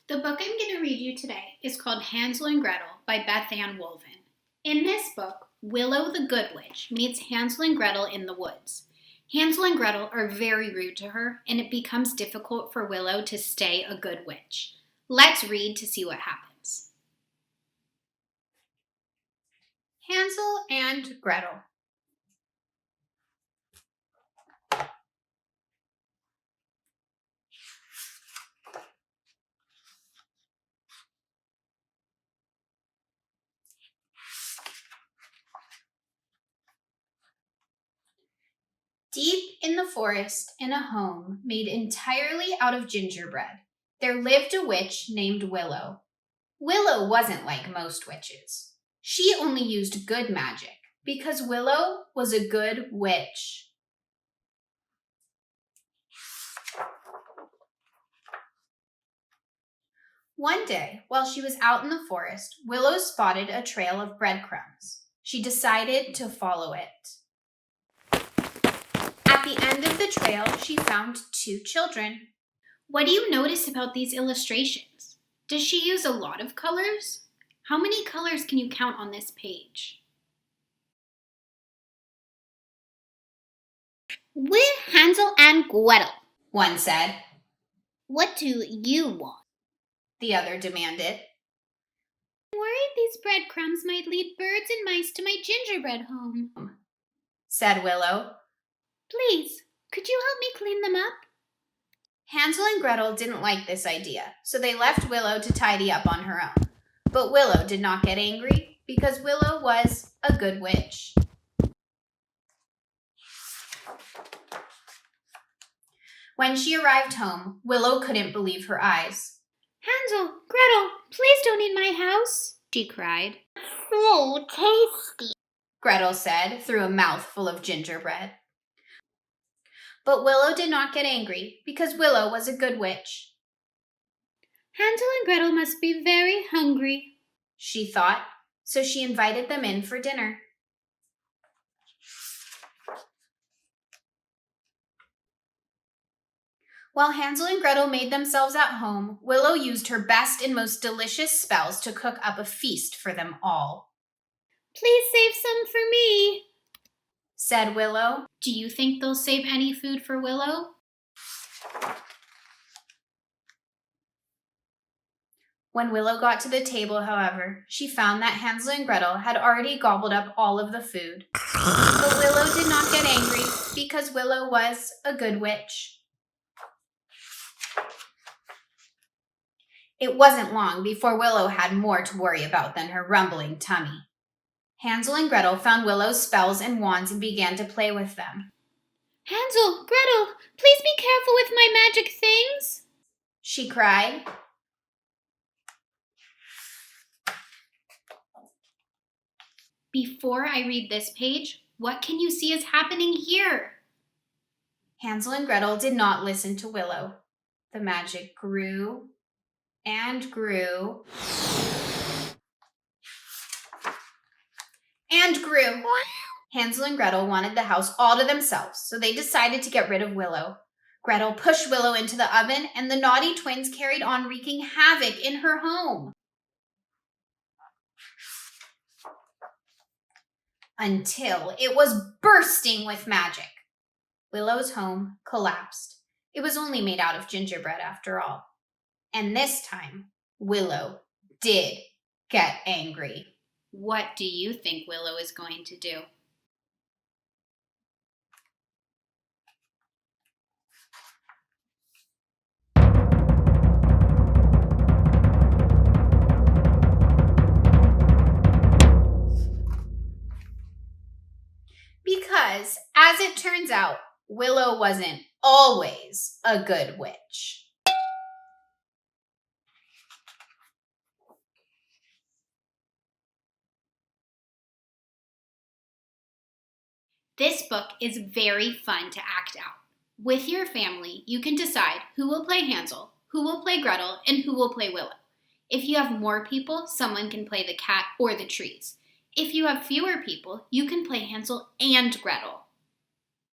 The book I'm going to read you today is called Hansel and Gretel by Bethan Woollvin. In this book, Willow the Good Witch meets Hansel and Gretel in the woods. Hansel and Gretel are very rude to her, and it becomes difficult for Willow to stay a good witch. Let's read to see what happens. Hansel and Gretel. Deep in the forest, in a home made entirely out of gingerbread, there lived a witch named Willow. Willow wasn't like most witches. She only used good magic because Willow was a good witch. One day, while she was out in the forest, Willow spotted a trail of breadcrumbs. She decided to follow it. At the end of the trail, she found two children. What do you notice about these illustrations? Does she use a lot of colors? How many colors can you count on this page? We're Hansel and Gretel, One said. What do you want? The other demanded. I'm worried these breadcrumbs might lead birds and mice to my gingerbread home, said Willow. Please, could you help me clean them up? Hansel and Gretel didn't like this idea, so they left Willow to tidy up on her own. But Willow did not get angry because Willow was a good witch. When she arrived home, Willow couldn't believe her eyes. Hansel, Gretel, please don't eat my house, she cried. So tasty, Gretel said through a mouthful of gingerbread. But Willow did not get angry because Willow was a good witch. Hansel and Gretel must be very hungry, she thought, so she invited them in for dinner. While Hansel and Gretel made themselves at home, Willow used her best and most delicious spells to cook up a feast for them all. Please save some for me, said Willow. Do you think they'll save any food for Willow? When Willow got to the table, however, she found that Hansel and Gretel had already gobbled up all of the food. But Willow did not get angry because Willow was a good witch. It wasn't long before Willow had more to worry about than her rumbling tummy. Hansel and Gretel found Willow's spells and wands and began to play with them. Hansel, Gretel, please be careful with my magic things, she cried. Before I read this page, what can you see is happening here? Hansel and Gretel did not listen to Willow. The magic grew and grew and grew. Hansel and Gretel wanted the house all to themselves, so they decided to get rid of Willow. Gretel pushed Willow into the oven, and the naughty twins carried on wreaking havoc in her home. Until it was bursting with magic. Willow's home collapsed. It was only made out of gingerbread after all. And this time, Willow did get angry. What do you think Willow is going to do? Because, as it turns out, Willow wasn't always a good witch. This book is very fun to act out. With your family, you can decide who will play Hansel, who will play Gretel, and who will play Willow. If you have more people, someone can play the cat or the trees. If you have fewer people, you can play Hansel and Gretel.